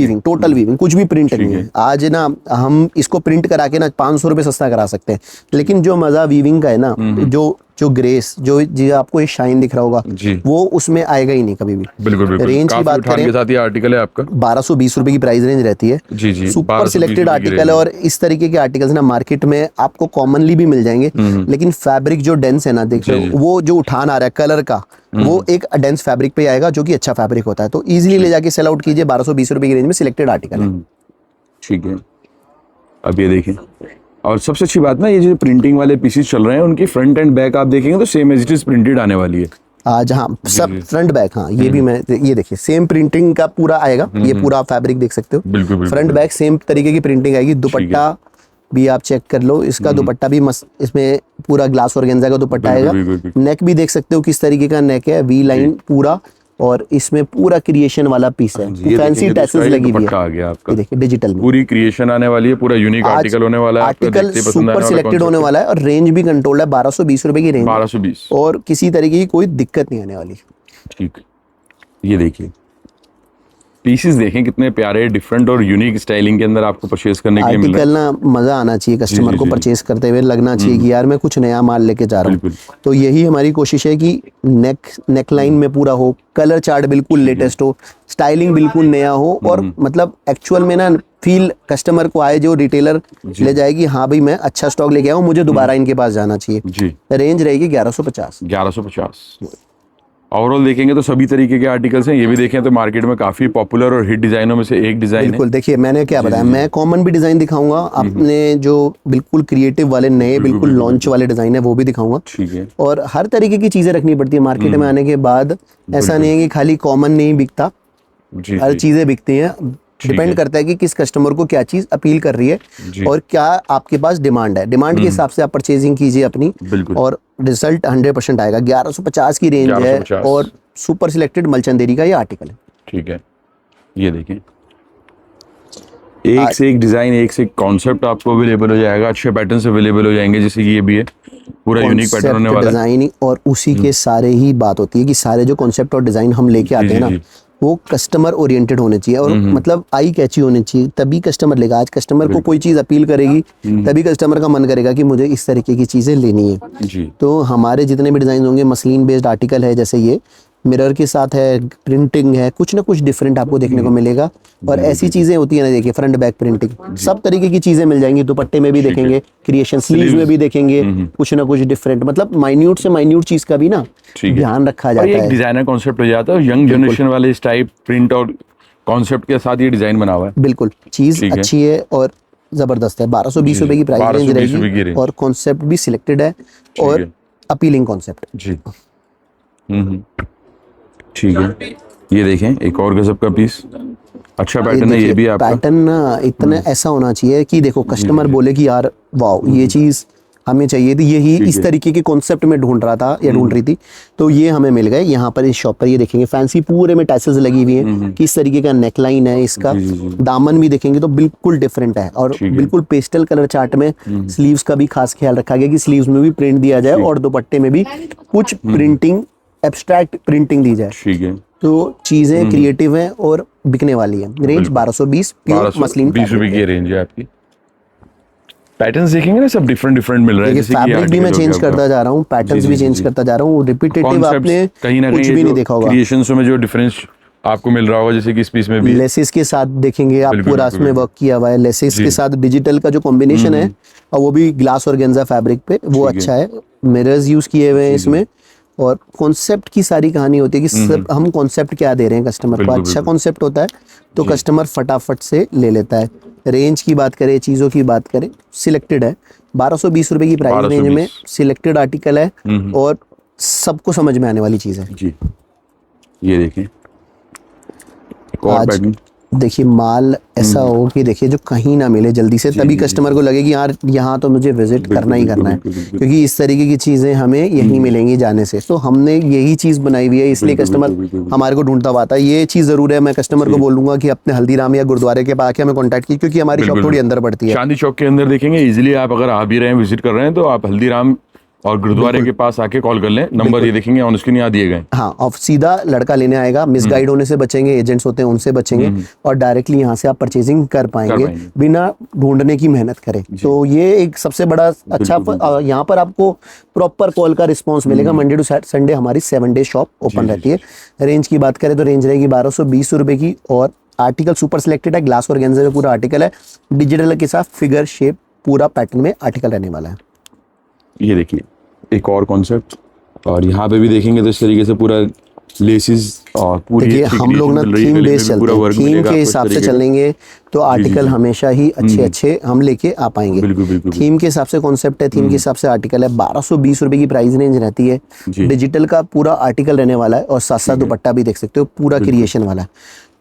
वीविंग, कुछ भी प्रिंट नहीं है। आज ना हम इसको प्रिंट करा के ना 500 रुपए सस्ता करा सकते हैं, लेकिन जो मजा वीविंग का है ना, जो ग्रेस, जो आपको ये शाइन दिख रहा होगा, वो उसमें आएगा ही नहीं कभी भी। बिल्कुल बिल्कुल। रेंज की बात करें के साथ ये आर्टिकल है आपका 1220 रुपए की प्राइस रेंज रहती है। जी, सुपर सिलेक्टेड आर्टिकल है। और इस तरीके के आर्टिकल्स ना मार्केट में आपको कॉमनली भी मिल जाएंगे, लेकिन फैब्रिक जो डेंस है ना, देख रहे हो, वो जो उठान आ रहा है कलर का, वो एक डेंस फैब्रिक पे आएगा, जो कि अच्छा फैब्रिक होता है। तो इजीली ले जाके सेल आउट कीजिए। 1220 रुपए की रेंज में सिलेक्टेड आर्टिकल है। ठीक है। अब ये देखें, और सबसे अच्छी बात ना, ये जो प्रिंटिंग वाले पीसेस चल रहे हैं उनकी फ्रंट एंड बैक आप देखेंगे तो same as it is printed आने वाली है आज। हाँ, सब फ्रंट बैक। हाँ, ये भी मैं, ये देखिए सेम प्रिंटिंग का पूरा आएगा। ये पूरा फैब्रिक देख सकते हो, बिल्कुल फ्रंट बैक सेम तरीके की प्रिंटिंग आएगी। दुपट्टा भी आप चेक कर लो, इसका दुपट्टा भी मस्त, इसमें पूरा ग्लास ऑर्गेन्जा का दुपट्टा आएगा। नेक भी देख सकते हो किस तरीके का नेक है, वी लाइन पूरा, और इसमें पूरा क्रिएशन वाला पीस है। फैंसी टैसल्स लगी हुई है। आ गया आपका, देखिए डिजिटल में पूरी क्रिएशन आने वाली है, पूरा यूनिक आर्टिकल होने वाला है। आर्टिकल सुपर सिलेक्टेड होने वाला है और रेंज भी कंट्रोल है। 1220 रुपए की रेंज, 1220, और किसी तरीके की कोई दिक्कत नहीं आने वाली। ठीक, ये देखिए पीसेस देखें कितने प्यारे, डिफरेंट और यूनिक स्टाइलिंग के अंदर आपको परचेज करने के लिए मिल रहा है। आर्टिकल ना मजा आना चाहिए कस्टमर को परचेज करते हुए, लगना चाहिए कि यार मैं कुछ नया माल लेके जा रहा हूँ। तो यही हमारी कोशिश है कि नेक लाइन में पूरा हो, कलर चार्ट बिल्कुल लेटेस्ट हो, स्टाइलिंग बिल्कुल नया हो, और मतलब एक्चुअल में ना फील कस्टमर को आए, जो रिटेलर ले जाएगी, हाँ भाई मैं अच्छा स्टॉक लेके आया हूँ, मुझे दोबारा इनके पास जाना चाहिए। रेंज रहेगी 1150। ओवरऑल देखेंगे तो सभी तरीके के आर्टिकल्स हैं। ये भी देखें तो मार्केट में काफी पॉपुलर और हिट डिजाइनों में से एक डिजाइन है। बिल्कुल, देखिए मैंने क्या बताया, मैं कॉमन भी डिजाइन दिखाऊंगा, अपने जो बिल्कुल क्रिएटिव वाले नए बिल्कुल लॉन्च वाले डिजाइन है वो भी दिखाऊंगा। ठीक है। और हर तरीके की चीजें रखनी पड़ती है मार्केट में आने के बाद। ऐसा नहीं है कि खाली कॉमन नहीं बिकता, हर चीजें बिकती हैं। डिपेंड करता है कि किस कस्टमर को क्या चीज अपील कर रही है और क्या आपके पास डिमांड है। डिमांड के हिसाब से आप परचेजिंग कीजिए अपनी, और रिजल्ट 100% आएगा। 1150 की रेंज है और सुपर सिलेक्टेड मलचंदेरी का ये आर्टिकल है। ठीक है, ये देखें एक से एक डिजाइन, एक से एक कॉन्सेप्ट आपको अवेलेबल हो जाएगा। अच्छे पैटर्न्स अवेलेबल हो जाएंगे, जैसे कि ये भी है, पूरा यूनिक पैटर्न होने वाला है। डिजाइन और उसी के सारे ही बात होती है कि सारे जो कॉन्सेप्ट और डिजाइन हम लेके आते हैं ना, वो कस्टमर ओरिएंटेड होने चाहिए और मतलब आई कैची होने चाहिए, तभी कस्टमर लेगा। आज कस्टमर को कोई चीज अपील करेगी तभी कस्टमर का मन करेगा कि मुझे इस तरीके की चीजें लेनी है। तो हमारे जितने भी डिजाइन होंगे, मसलिन बेस्ड आर्टिकल है जैसे ये, मिरर के साथ है, प्रिंटिंग है, कुछ ना कुछ डिफरेंट आपको देखने को मिलेगा। और ऐसी चीजें होती है ना, देखिए फ्रंट बैक प्रिंटिंग, सब तरीके की चीजें मिल जाएंगी। दुपट्टे में भी देखेंगे, क्रिएशन स्लीव्स में भी देखेंगे कुछ ना कुछ डिफरेंट, मतलब माइन्यूट से माइन्यूट चीज का भी ना ध्यान रखा और जाता ये एक है। डिजाइनर कॉन्सेप्ट हो जाता है, यंग जनरेशन वाले इस टाइप प्रिंट और कॉन्सेप्ट के साथ ये डिजाइन बना हुआ है। बिल्कुल, चीज ठीक है। अच्छी है और जबरदस्त है। 1220 रुपए की प्राइस 1220 रेंज रुपए की रहेगी रेंज। और कॉन्सेप्ट भी सिलेक्टेड है और है। Appealing concept. जी ठीक है। ये देखें एक और गजब का पीस, अच्छा पैटर्न है ये भी आपका। पैटर्न ना इतना ऐसा होना चाहिए कि देखो कस्टमर बोले कि यार वाओ ये चीज हमें चाहिए थी, यही इस तरीके के कॉन्सेप्ट में ढूंढ रहा था या ढूंढ रही थी, तो ये हमें मिल गए। यहाँ पर इस शॉप पर ये देखेंगे फैंसी पूरे में टैसल्स लगी हुई है, किस तरीके का नेकलाइन है इसका, दामन भी देखेंगे तो बिल्कुल डिफरेंट है और बिल्कुल पेस्टल कलर चार्ट में। स्लीव्स का भी खास ख्याल रखा गया कि स्लीव्स में भी प्रिंट दिया जाए और दुपट्टे में भी कुछ प्रिंटिंग, एब्स्ट्रैक्ट प्रिंटिंग दी जाए। ठीक है। तो चीजें क्रिएटिव हैं और बिकने वाली है। रेंज 1220 प्योर मसलिन 20 रुपए की रेंज है आपकी। पैटर्न्स देखेंगे ना सब डिफरेंट डिफरेंट मिल रहा है। देखिए फैब्रिक भी मैं चेंज करता जा रहा हूँ, पैटर्न्स भी चेंज करता जा रहा हूँ, रिपीटेटिव आपने कहीं ना कुछ कहीं भी नहीं देखा होगा। क्रिएशंस में जो डिफरेंस आपको मिल रहा होगा, जैसे कि इस पीस में भी लेसेस के साथ देखेंगे आप, पूरा इसमें वर्क किया हुआ है। लेसेस के साथ डिजिटल का जो कॉम्बिनेशन है और वो भी ग्लास और गेंजा फैब्रिक पे, वो अच्छा है। मिरर्स यूज किए हुए हैं इसमें और कॉन्सेप्ट की सारी कहानी होती है कि सब हम कॉन्सेप्ट क्या दे रहे हैं कस्टमर को। अच्छा कॉन्सेप्ट होता है तो कस्टमर फटाफट से ले लेता है। रेंज की बात करें, चीज़ों की बात करें, सिलेक्टेड है। 1220 रुपए की प्राइस रेंज में सिलेक्टेड आर्टिकल है और सबको समझ में आने वाली चीज़ है जी। ये देखें एक और आज पैटर्न, देखिए माल ऐसा हो कि देखिए जो कहीं ना मिले जल्दी से, तभी कस्टमर को लगे कि यार यहाँ तो मुझे विजिट करना ही करना है, क्योंकि इस तरीके की चीज़ें हमें यहीं मिलेंगी जाने से। तो हमने यही चीज़ बनाई हुई है, इसलिए कस्टमर हमारे को ढूंढता हुआ आता है। ये चीज़ ज़रूर है, मैं कस्टमर को बोलूँगा कि अपने हल्दीराम या गुरुद्वारे के पास आके हमें कॉन्टैक्ट की, क्योंकि हमारी शॉप थोड़ी अंदर पड़ती है। चांदी चौक के अंदर देखेंगे इजीली। आप अगर आ भी रहे हैं, विजिट कर रहे हैं, तो आप हल्दीराम और गुरुद्वारे के पास आके कॉल कर लें। नंबर ये देखेंगे ऑन स्क्रीन यहाँ दिए गए। हाँ, और सीधा लड़का लेने आएगा, मिसगाइड होने से बचेंगे, एजेंट्स होते हैं उनसे बचेंगे और डायरेक्टली यहाँ से आप परचेजिंग कर पाएंगे बिना ढूंढने की मेहनत करें। तो ये एक सबसे बड़ा अच्छा, यहाँ पर आपको प्रॉपर कॉल का रिस्पॉन्स मिलेगा। मंडे टू संडे हमारी 7 डे शॉप ओपन रहती है। रेंज की बात करें तो रेंज रहेगी 1220 रुपए की और आर्टिकल सुपर सिलेक्टेड है। ग्लास और गेंजे में पूरा आर्टिकल है, डिजिटल के साथ फिगर शेप पूरा पैटर्न में आर्टिकल रहने वाला है। ये देखिए एक और कॉन्सेप्ट, और यहाँ पे भी देखेंगे तो इस तरीके से पूरा लेसिस और पूरी देखिए हम लोग ना थीम बेस चलते हैं, थीम के हिसाब से चलेंगे तो आर्टिकल हमेशा ही अच्छे हम लेके आ पाएंगे। थीम के हिसाब से कॉन्सेप्ट है, थीम के हिसाब से आर्टिकल है। 1220 रुपए की प्राइस रेंज रहती है। डिजिटल का पूरा आर्टिकल रहने वाला है और साथ साथ दुपट्टा भी देख सकते हो, पूरा क्रिएशन वाला है।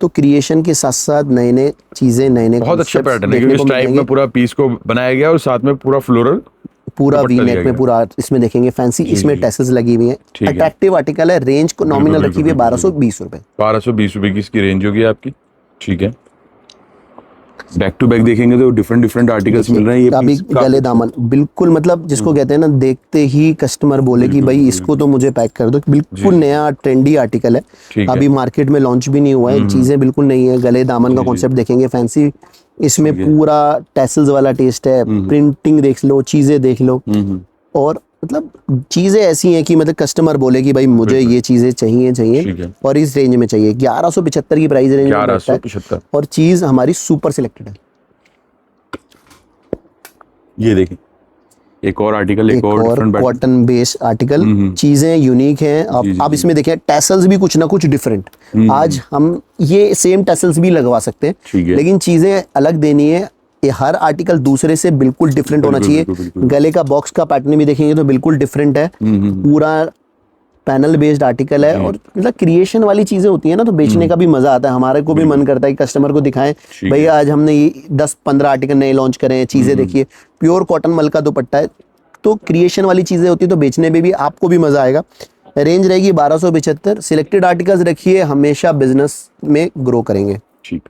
तो क्रिएशन के साथ साथ नए नए चीजें, नए नए बहुत अच्छा पैटर्न है, क्योंकि इस टाइप में पूरा पीस को बनाया गया और साथ में पूरा फ्लोरल, पूरा वी नेक में पूरा इसमें देखेंगे फैंसी, इसमें टैसल्स लगी हुई हैं। अट्रैक्टिव आर्टिकल है। रेंज को नॉमिनल रखी हुई है 1220 रुपए। 1220 रुपए की इसकी रेंज होगी आपकी। ठीक है। बैक टू बैक देखेंगे तो डिफरेंट आर्टिकल्स मिल रहे हैं। ये अभी गले दामन बिल्कुल, मतलब जिसको कहते हैं ना, देखते ही कस्टमर बोले कि भाई इसको तो मुझे पैक कर दो। बिल्कुल नया ट्रेंडी आर्टिकल है, अभी मार्केट में लॉन्च भी नहीं हुआ है, चीजें बिल्कुल नहीं है। गले दामन का कॉन्सेप्ट देखेंगे फैंसी, इसमें पूरा टैसल्स वाला टेस्ट है। प्रिंटिंग देख लो, चीजें देख लो, और मतलब चीजें ऐसी हैं कि मतलब कस्टमर बोले कि भाई मुझे ये चीजें चाहिए और इस रेंज में चाहिए। 1175 की प्राइस रेंज में बैठता है और चीज हमारी सुपर सिलेक्टेड है। ये देखिए एक और आर्टिकल, एक और कॉटन बेस्ड आर्टिकल, चीजें यूनिक हैं। अब इसमें देखें टैसल्स भी कुछ ना कुछ डिफरेंट। आज हम ये सेम टैसल्स भी लगवा सकते हैं, लेकिन चीजें अलग देनी है। ये हर आर्टिकल दूसरे से बिल्कुल डिफरेंट होना चाहिए। गले का बॉक्स का पैटर्न भी देखेंगे तो बिल्कुल डिफरेंट है। पूरा पैनल बेस्ड आर्टिकल है और मतलब क्रिएशन वाली चीजें होती है ना, तो बेचने का भी मजा आता है। हमारे को भी मन करता है कि कस्टमर को दिखाएं, भैया आज हमने ये 10-15 आर्टिकल नए लॉन्च करे हैं, चीजें देखिए। प्योर कॉटन मल का दुपट्टा है, तो क्रिएशन वाली चीजें होती है तो बेचने में भी आपको भी मजा आएगा। रेंज रहेगी 1275। सिलेक्टेड आर्टिकल्स रखिए, हमेशा बिजनेस में ग्रो करेंगे। ठीक।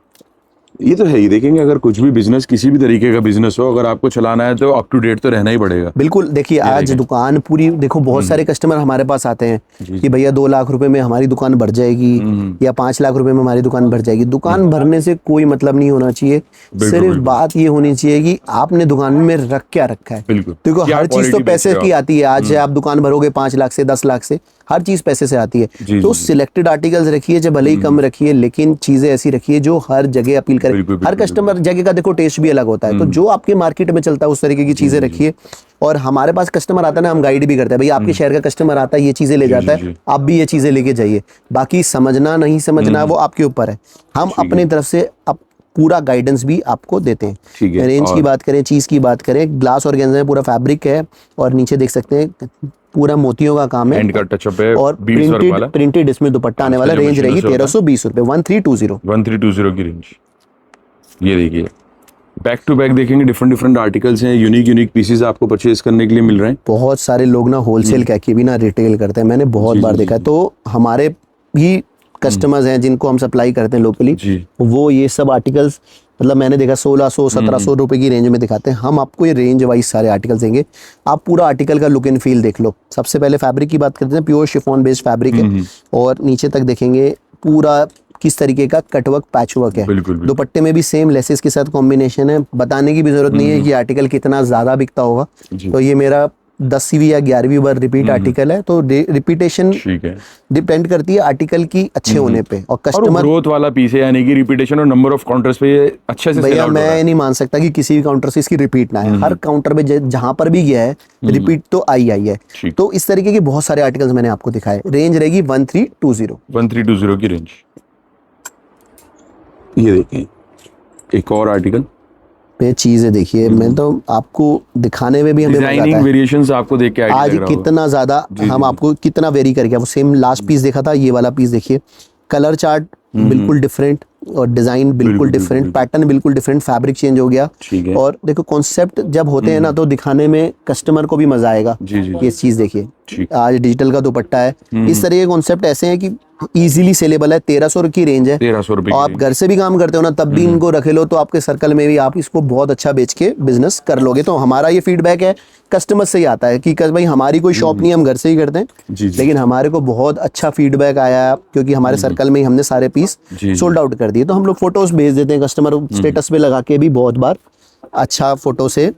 ये तो है ही, देखेंगे अगर कुछ भी बिजनेस, किसी भी तरीके का बिजनेस हो, अगर आपको चलाना है तो अप टू डेट तो रहना ही पड़ेगा। बिल्कुल। देखिए आज दुकान पूरी, देखो बहुत सारे कस्टमर हमारे पास आते हैं कि भैया 2 लाख रुपए में हमारी दुकान भर जाएगी या 5 लाख रुपए में हमारी दुकान भर जाएगी। दुकान भरने से कोई मतलब नहीं होना चाहिए, सिर्फ बात ये होनी चाहिए कि आपने दुकान में रख क्या रखा है। बिल्कुल, देखो हर चीज तो पैसे की आती है। आज आप दुकान भरोगे 5 लाख से 10 लाख से, हर चीज पैसे से आती है। तो सिलेक्टेड आर्टिकल्स रखिए, जब भले ही कम रखिए, लेकिन चीजें ऐसी रखिए जो हर जगह अपील करे। हर कस्टमर जगह का देखो टेस्ट भी अलग होता है, तो जो आपके मार्केट में चलता है उस तरीके की चीजें रखिए। और हमारे पास कस्टमर आता है ना, हम गाइड भी करते हैं, भैया आपके शहर का कस्टमर आता है, ये चीजें ले जाता है, आप भी ये चीजें लेके जाइए। बाकी समझना नहीं समझना वो आपके ऊपर है। हम अपनी तरफ से पूरा गाइडेंस भी आपको देते हैं। रेंज की बात करें, चीज की बात करें, ग्लास ऑर्गेन्जा में पूरा फैब्रिक है और नीचे देख सकते हैं पूरा मोतियों का काम है, एंड का टचअप है और प्रिंटेड इसमें दुपट्टा आने वाला। रेंज रहेगी 1320 रुपए, 1320 की रेंज। ये देखिए बैक टू बैक देखेंगे, डिफरेंट आर्टिकल्स हैं, यूनिक पीसेस आपको परचेज करने के लिए मिल रहे हैं। बहुत सारे लोग ना होलसेल कह के भी ना रिटेल करते हैं, मैंने बहुत बार देखा है। तो हमारे भी कस्टमर्स हैं जिनको हम सप्लाई करते हैं लोकली, वो ये सब आर्टिकल्स मतलब मैंने देखा 1600-1700 रुपए की रेंज में दिखाते हैं। हम आपको ये रेंज वाइज सारे आर्टिकल्स देंगे, आप पूरा आर्टिकल का लुक एंड फील देख लो। सबसे पहले फैब्रिक की बात करते हैं, प्योर शिफॉन बेस्ड फैब्रिक है और नीचे तक देखेंगे पूरा किस तरीके का कटवर्क पैचवर्क है। दुपट्टे में भी सेम लेसेस के साथ कॉम्बिनेशन है। बताने की भी जरूरत नहीं है कि आर्टिकल कितना ज्यादा बिकता होगा। तो ये मेरा 10वीं या 11वीं बार रिपीट आर्टिकल है, तो रिपीटेशन डिपेंड करती है आर्टिकल की अच्छे होने पे और कस्टमर ग्रोथ वाला पीस है, यानी कि रिपीटेशन और नंबर ऑफ काउंटर्स पे ये अच्छे से भैया मैं नहीं मान सकता कि किसी भी काउंटर से इसकी रिपीट ना है। हर काउंटर पे जहां पर भी गया है रिपीट तो आई है। तो इस तरीके के बहुत सारे आर्टिकल्स मैंने आपको दिखाए। रेंज रहेगी 1320 की रेंज। ये देखिए एक और आर्टिकल पे चीजें देखिए, मैं तो आपको दिखाने में भी हमें डिजाइनिंग वेरिएशंस आपको देख के आज कितना ज्यादा हम आपको कितना वेरी करके, वो सेम लास्ट पीस देखा था, ये वाला पीस देखिए, कलर चार्ट बिल्कुल डिफरेंट और डिजाइन बिल्कुल डिफरेंट, पैटर्न बिल्कुल डिफरेंट, फैब्रिक चेंज हो गया। और देखो कॉन्सेप्ट जब होते हैं ना तो दिखाने में कस्टमर को भी मजा आएगा। ये चीज देखिए, आज डिजिटल का दुपट्टा है, इस तरह के कॉन्सेप्ट ऐसे हैं कि इजीली सेलेबल है। 1300 की रेंज है। 1300 रुपए। आप घर से भी काम करते हो ना, तब भी इनको रखे लो तो आपके सर्कल में भी आप इसको बहुत अच्छा बेच के बिजनेस कर लोगे। तो हमारा ये फीडबैक है कस्टमर से ही आता है कि भाई हमारी कोई शॉप नहीं है, हम घर से ही करते हैं, लेकिन हमारे को बहुत अच्छा फीडबैक आया क्योंकि हमारे सर्कल में ही हमने सारे पीस सोल्ड आउट कर दिए। तो हम लोग फोटोज भेज देते हैं, कस्टमर स्टेटस पे लगा के भी बहुत बार अच्छा फोटो से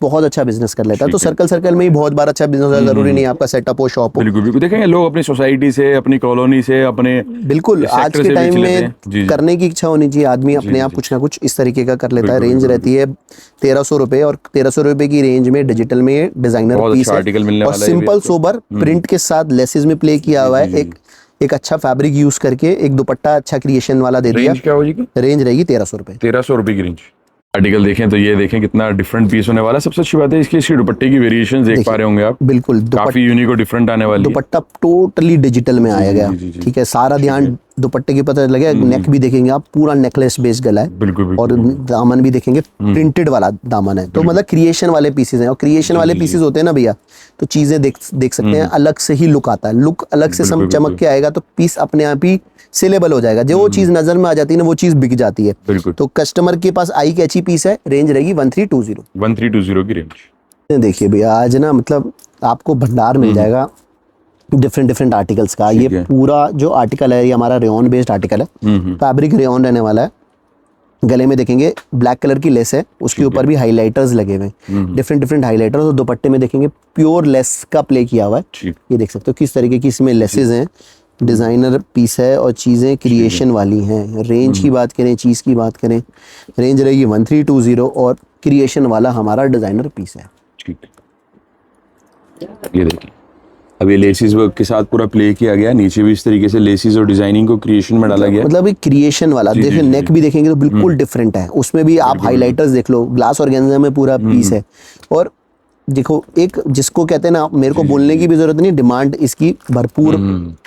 बहुत अच्छा बिजनेस कर लेता है। तो सर्कल में ही बहुत बार अच्छा बिजनेस है, जरूरी नहीं आपका सेटअप हो, शॉप हो। बिल्कुल देखेंगे लोग अपनी सोसाइटी से, अपनी कॉलोनी से, अपने बिल्कुल आज के टाइम में करने की इच्छा होनी चाहिए, आदमी अपने आप कुछ ना कुछ इस तरीके का कर लेता है। रेंज रहती है 1300 रुपए और 1300 रुपए की रेंज में डिजिटल में डिजाइनर पीस है और सिंपल सोबर प्रिंट के साथ लेसेस में प्ले किया हुआ है। एक अच्छा फैब्रिक यूज करके एक दुपट्टा अच्छा क्रिएशन वाला दे दिया। रेंज रहेगी 1300 रुपए। 1300 रुपए की रेंज। आर्टिकल देखें तो ये देखें कितना डिफरेंट पीस होने वाला है। सबसे अच्छी बात है इसकी दुपट्टे की वेरिएशन देख पा रहे होंगे आप, बिल्कुल काफी यूनिक और डिफरेंट आने वाली है। दुपट्टा टोटली डिजिटल में आया गया, ठीक है, सारा ध्यान दुपट्टे की पता लगे। नेक भी देखेंगे आप, पूरा नेकलेस बेस्ड गला है। बिल्कुल। और दामन भी देखेंगे प्रिंटेड वाला दामन है। तो मतलब क्रिएशन वाले पीसेस हैं और क्रिएशन वाले पीसेस होते हैं ना भैया, तो चीजें देख सकते हैं, अलग से ही लुक आता है। लुक अलग से चमक के आएगा तो पीस अपने आप ही सेलेबल हो जाएगा। जो वो चीज नजर में आ जाती है ना, वो चीज बिक जाती है। तो कस्टमर के पास आई कैची पीस है। रेंज रहेगी 1320 की रेंज। देखिए भैया आज ना मतलब आपको भंडार मिल जाएगा डिफरेंट आर्टिकल्स का। ये पूरा जो आर्टिकल है ये हमारा रेयन बेस्ड आर्टिकल है, फैब्रिक रेयन रहने वाला है। गले में देखेंगे ब्लैक कलर की लेस है, उसके ऊपर भी हाइलाइटर्स लगे हुए हैं, डिफरेंट हाइलाइटर्स। और दुपट्टे में देखेंगे प्योर लेस का प्ले किया हुआ है। ये देख सकते हो किस तरीके की इसमें लेसेस हैं, डिजाइनर पीस है और चीजें क्रिएशन वाली हैं। रेंज की बात करें, चीज की बात करें, रेंज रहेगी 1320 और क्रिएशन वाला हमारा डिजाइनर पीस है। ये देखिए अब ये लेसिस वर्क के साथ पूरा प्ले किया गया, नीचे भी इस तरीके से लेसिस और डिजाइनिंग को क्रिएशन में डाला गया। मतलब एक क्रिएशन वाला देखिए, नेक भी देखेंगे तो बिल्कुल डिफरेंट है, उसमें भी आप हाइलाइटर्स देख लो, ग्लास ऑर्गेन्जा में पूरा पीस है। और देखो एक जिसको कहते हैं ना, मेरे को बोलने की भी जरूरत नहीं, डिमांड इसकी भरपूर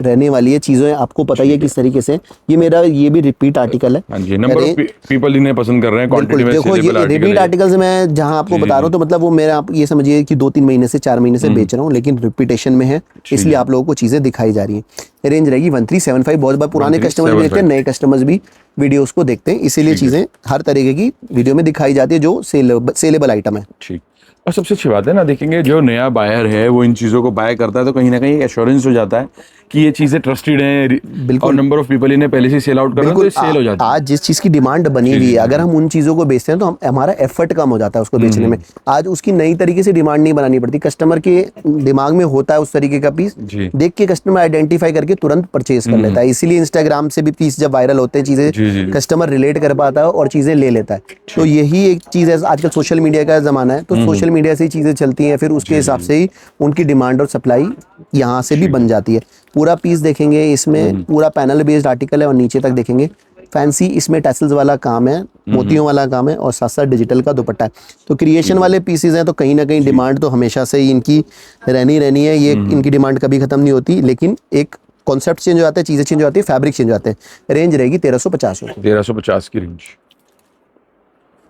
रहने वाली है। चीजें आपको पता ही है किस तरीके से। ये भी रिपीट आर्टिकल है। हाँ जी, नंबर ऑफ पीपल इन्हें पसंद कर रहे हैं, क्वांटिटी में देखो ये रिपीट आर्टिकल्स मैं जहां आपको बता रहा हूँ, तो मतलब वो मेरा, आप ये समझिए कि 2-3 महीने से 4 महीने से बेच रहा हूँ, लेकिन रिपीटेशन में है, इसलिए आप लोगों को चीजें दिखाई जा रही है। रेंज रहेगी 1375। बहुत बार पुराने कस्टमर्स भी देखते हैं, नए कस्टमर्स भी वीडियोस को देखते हैं, इसीलिए चीजें हर तरीके की वीडियो में दिखाई जाती है जो सेलेबल आइटम है। ठीक। और सबसे अच्छी बात है ना, देखेंगे जो नया बायर है वो इन चीज़ों को बाय करता है तो कहीं ना कहीं एश्योरेंस हो जाता है कि ये चीज़ें ट्रस्टेड हैं, और नंबर ऑफ पीपल इन्हें पहले से सेल आउट कर रहे हैं, तो सेल हो जाता है। आज जिस चीज़ की डिमांड बनी हुई है, अगर हम उन चीज़ों को बेचते हैं तो हमारा एफर्ट कम हो जाता है उसको बेचने में। आज उसकी नई तरीके से डिमांड नहीं बनानी पड़ती, कस्टमर के दिमाग में होता है उस तरीके का पीस, देख के कस्टमर आइडेंटिफाई करके तुरंत परचेज कर लेता है। इसीलिए इंस्टाग्राम से भी पीस जब वायरल होते हैं, चीज़ें कस्टमर रिलेट कर पाता है और चीज़ें ले लेता है। तो यही एक चीज़ है, आजकल सोशल मीडिया का ज़माना है, तो सोशल मीडिया से ही चीज़ें चलती हैं, फिर उसके हिसाब से ही उनकी डिमांड और सप्लाई यहाँ से भी बन जाती है। पूरा पीस देखेंगे, इसमें पूरा पैनल बेस्ड आर्टिकल है, और नीचे तक देखेंगे फैंसी इसमें टैसल्स वाला काम है, मोतियों वाला काम है, और साथ साथ डिजिटल का दुपट्टा है। तो क्रिएशन वाले पीसेस हैं, तो कहीं ना कहीं डिमांड तो हमेशा से ही इनकी रहनी है, ये इनकी डिमांड कभी खत्म नहीं होती। लेकिन एक कॉन्सेप्ट चेंज हो जाता है, चीज़ें चेंज हो जाती है, फैब्रिक चेंज हो जाते हैं। रेंज रहेगी 1350। 1350 की रेंज।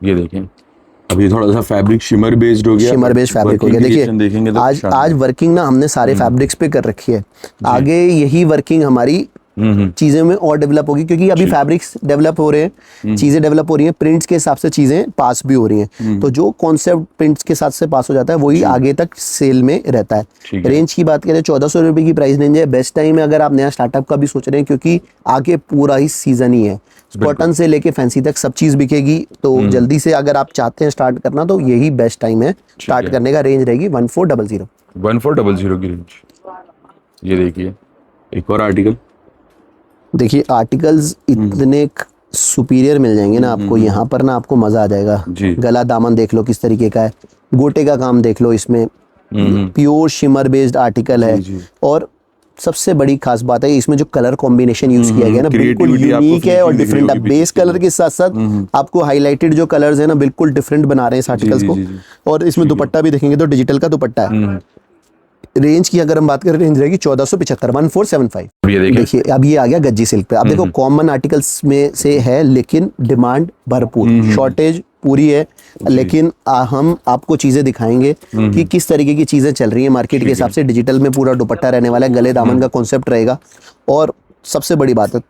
ये देखें, अभी थोड़ा सा फैब्रिक शिमर बेस्ड हो गया, शिमर बेस्ड फैब्रिक हो गया। देखिए आज वर्किंग ना हमने सारे फैब्रिक्स पे कर रखी है, आगे यही वर्किंग हमारी चीजें में और डेवलप होगी, क्योंकि अभी फैब्रिक्स डेवलप हो रहे हैं, चीजें डेवलप हो रही हैं, प्रिंट्स के हिसाब से चीजें पास भी हो रही हैं। तो जो कॉन्सेप्ट प्रिंट्स के साथ से पास हो जाता है वही आगे तक सेल में रहता है। रेंज की बात करें, 1400 रुपए की प्राइस रेंज है। बेस्ट टाइम है अगर आप नया स्टार्टअप का भी सोच रहे हैं, क्योंकि आगे पूरा ही सीजन ही है, कॉटन से लेके फैंसी तक सब चीज बिकेगी। तो जल्दी से अगर आप चाहते हैं स्टार्ट करना, तो यही बेस्ट टाइम है स्टार्ट करने का। रेंज रहेगी 1400। 1400 की रेंज। ये देखिए एक और आर्टिकल। देखिए आर्टिकल्स इतने सुपीरियर मिल जाएंगे ना आपको, यहाँ पर ना आपको मजा आ जाएगा। गला दामन देख लो किस तरीके का है, गोटे का काम देख लो, इसमें प्योर शिमर बेस्ड आर्टिकल है। और सबसे बड़ी खास बात है इसमें जो कलर कॉम्बिनेशन यूज किया गया ना, बिल्कुल यूनिक है और डिफरेंट है। बेस कलर के साथ साथ आपको हाईलाइटेड जो कलर्स है ना, बिल्कुल डिफरेंट बना रहे हैं इस आर्टिकल्स को। और इसमें दुपट्टा भी देखेंगे तो डिजिटल का दुपट्टा है। रेंज की अगर हम बात करें, रेंज रहेगी 1475, 1475। देखिए अब ये आ गया गज्जी सिल्क पे। आप देखो कॉमन आर्टिकल्स में से है, लेकिन डिमांड भरपूर, शॉर्टेज पूरी है। लेकिन हम आपको चीजें दिखाएंगे कि किस तरीके की चीजें चल रही है मार्केट के हिसाब से। डिजिटल में पूरा दुपट्टा रहने वाला है, गले दामन का कॉन्सेप्ट रहेगा। और सबसे बड़ी बात है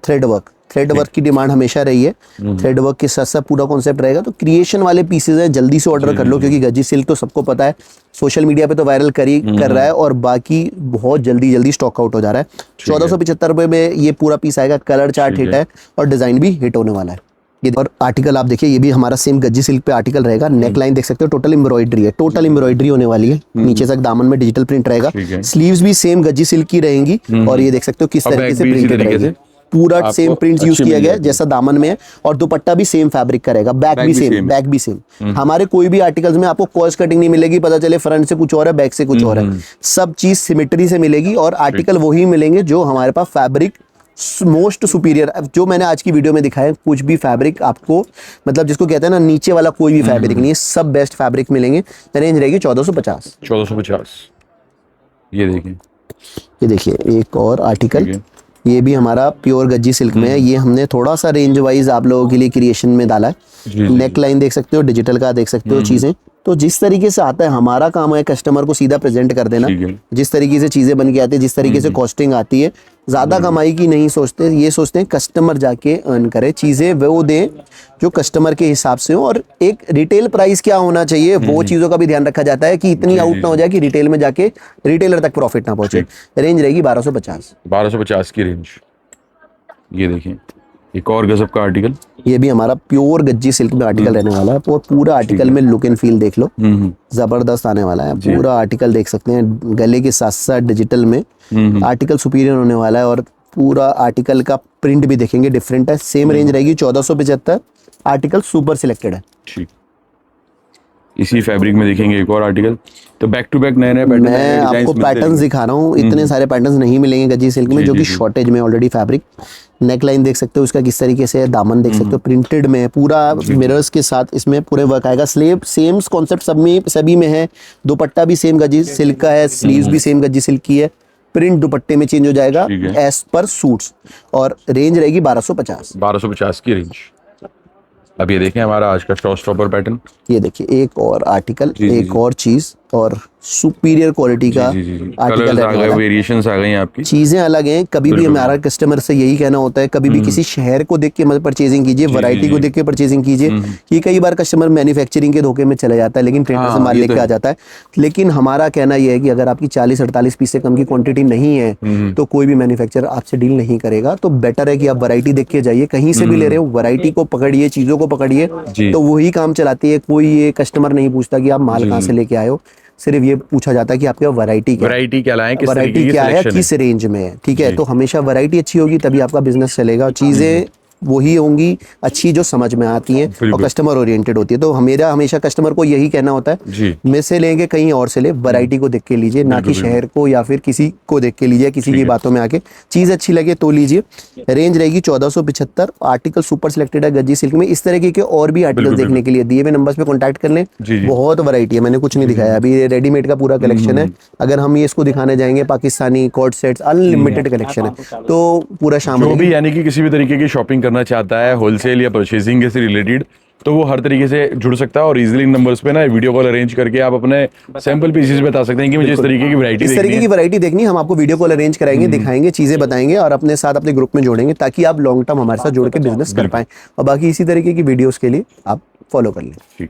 थ्रेड वर्क की डिमांड हमेशा रही है। थ्रेड वर्क के साथ साथ पूरा कॉन्सेप्ट रहेगा। तो क्रिएशन वाले पीसेज है, जल्दी से ऑर्डर कर लो, क्योंकि गज्जी सिल्क तो सबको पता है, सोशल मीडिया पे तो वायरल कर रहा है, और बाकी बहुत जल्दी स्टॉक आउट हो जा रहा है। 1475 रुपए में ये पूरा पीस आएगा। कलर चार्ट हिट है और डिजाइन भी हिट होने वाला है। ये और आर्टिकल आप देखिए, ये भी हमारा सेम गज्जी सिल्क पे आर्टिकल रहेगा। नेक लाइन देख सकते हो, टोटल एम्ब्रॉयडरी है, टोटल एम्ब्रॉयडरी होने वाली है। नीचे तक दामन में डिजिटल प्रिंट रहेगा। स्लीव्स भी सेम गज्जी सिल्क की रहेंगी। और ये देख सकते हो किस तरीके से प्रिंटेड रहेगी, पूरा सेम प्रिंट्स यूज किया गया है जैसा दामन में है। और दुपट्टा भी सेम फैब्रिक का रहेगा, बैक भी सेम। हमारे कोई भी आर्टिकल्स में आपको कॉस्ट कटिंग नहीं मिलेगी, पता चले फ्रंट से कुछ और है, बैक से कुछ और है। सब चीज सिमेट्री से मिलेगी, और आर्टिकल वही मिलेंगे जो हमारे पास फैब्रिक मोस्ट सुपीरियर, जो मैंने आज की वीडियो में दिखाया, कुछ भी फैब्रिक आपको, मतलब जिसको कहते हैं ना नीचे वाला कोई भी फैब्रिक नहीं है, सब बेस्ट फैब्रिक मिलेंगे। रेंज रहेगी 1450। 1450। ये देखिए एक और आर्टिकल, ये भी हमारा प्योर गज्जी सिल्क में है। ये हमने थोड़ा सा रेंज वाइज आप लोगों के लिए क्रिएशन में डाला है। नेक लाइन देख सकते हो, डिजिटल का देख सकते हो चीजें। तो जिस तरीके से आता है, हमारा काम है कस्टमर को सीधा प्रेजेंट कर देना। जिस तरीके से चीजें बन के आती है, जिस तरीके से कॉस्टिंग आती है, ज्यादा कमाई की नहीं सोचते, ये सोचते हैं कस्टमर जाके अर्न करे, चीजें वो दें जो कस्टमर के हिसाब से हो। और एक रिटेल प्राइस क्या होना चाहिए, वो चीजों का भी ध्यान रखा जाता है कि इतनी आउट ना हो जाए कि रिटेल में जाके रिटेलर तक प्रॉफिट ना पहुंचे। रेंज रहेगी 1250। 1250 की रेंज। ये देखिए एक और गजब का आर्टिकल, ये भी हमारा प्योर गज्जी सिल्क में आर्टिकल रहने वाला है। और पूरा आर्टिकल में लुक एंड फील देख लो, जबरदस्त आने वाला है। पूरा आर्टिकल देख सकते हैं, गले के साथ साथ डिजिटल में आर्टिकल सुपीरियर होने वाला है। और पूरा आर्टिकल का प्रिंट भी देखेंगे डिफरेंट है। सेम रेंज रहेगी 1475। आर्टिकल सुपर सिलेक्टेड है। ठीक। इसी फैब्रिक में देखेंगे एक और आर्टिकल। तो बैक टू बैक नए नए पैटर्न, मैं आपको पैटर्न्स दिखा रहा हूँ, इतने सारे पैटर्न्स नहीं मिलेंगे गजी सिल्क में, जो कि शॉर्टेज में ऑलरेडी फैब्रिक। नेक लाइन देख सकते हो उसका किस तरीके से है, दामन देख सकते हो प्रिंटेड में, पूरा मिरर्स के साथ इसमें पूरे वर्क आएगा। स्लीव सेम कॉन्सेप्ट सभी में है, दुपट्टा भी सेम गजी सिल्क का है, स्लीव्स भी सेम गजी सिल्क की है, प्रिंट दुपट्टे में चेंज हो जाएगा एज पर सूट्स, और रेंज रहेगी 1250 की रेंज। अब ये देखें हमारा आज का शो स्टॉपर पैटर्न, ये देखिए एक और आर्टिकल, एक और चीज, और सुपीरियर क्वालिटी का आर्टिकल है। वेरिएशंस आ गई हैं आपकी, चीजें अलग हैं। कभी भी हमारा कस्टमर से यही कहना होता है, कभी भी किसी शहर को देख के मत परचेजिंग कीजिए, वैरायटी को देख के परचेजिंग कीजिए। ये कई बार कस्टमर मैन्युफैक्चरिंग के धोखे में चला जाता है, लेकिन प्रिंटर से माल लेके आ जाता है। लेकिन हमारा कहना यह है कि अगर आपकी 40-48 पीस से कम की क्वांटिटी नहीं है तो कोई भी मैन्युफैक्चरर आपसे डील नहीं करेगा। तो बेटर है कि आप वैरायटी देख के जाइए, कहीं से भी ले रहे हो वैरायटी को पकड़िए, चीजों को पकड़िए, तो वही काम चलाती है। कोई ये कस्टमर नहीं पूछता कि आप माल कहाँ से लेके आए हो, सिर्फ ये पूछा जाता है कि आपके वैरायटी क्या है, किस रेंज में है। ठीक है, तो हमेशा वैरायटी अच्छी होगी तभी आपका बिजनेस चलेगा। चीजें वही होंगी अच्छी जो समझ में आती हैं और कस्टमर ओरिएंटेड होती है। तो मेरा हमेशा कस्टमर को यही कहना होता है, में से लेंगे कहीं और से ले, वैरायटी को देख के लीजिए, ना कि शहर को या फिर किसी को देख के लीजिए, किसी की बातों में आके। चीज अच्छी लगे तो लीजिए। रेंज रहेगी 1475। आर्टिकल सुपर सिलेक्टेड है गजी सिल्क में। इस तरीके के और भी आर्टिकल देखने के लिए दिए हुए नंबर्स पे कॉन्टैक्ट कर लें। बहुत वैरायटी है, मैंने कुछ नहीं दिखाया अभी, ये रेडीमेड का पूरा कलेक्शन है। अगर हम ये इसको दिखाने जाएंगे, Pakistani co-ord sets unlimited collection है, तो पूरा शाम जो भी यानी कि किसी भी तरीके की शॉपिंग करना चाहता है होलसेल या परचेजिंग से रिलेटेड, तो वो हर तरीके से जुड़ सकता है। और इजीली नंबर्स पे ना वीडियो कॉल अरेंज करके आप अपने सैंपल पीसेस बता सकते हैं कि मुझे इस तरीके की वैरायटी इस तरीके की वैरायटी देखनी, हम आपको वीडियो कॉल अरेंज कराएंगे, दिखाएंगे, चीजें बताएंगे और अपने साथ अपने ग्रुप में जोड़ेंगे, ताकि आप लॉन्ग टर्म हमारे साथ जुड़ के बिजनेस कर पाएं। और बाकी इसी तरीके की वीडियोस के लिए आप फॉलो कर लें।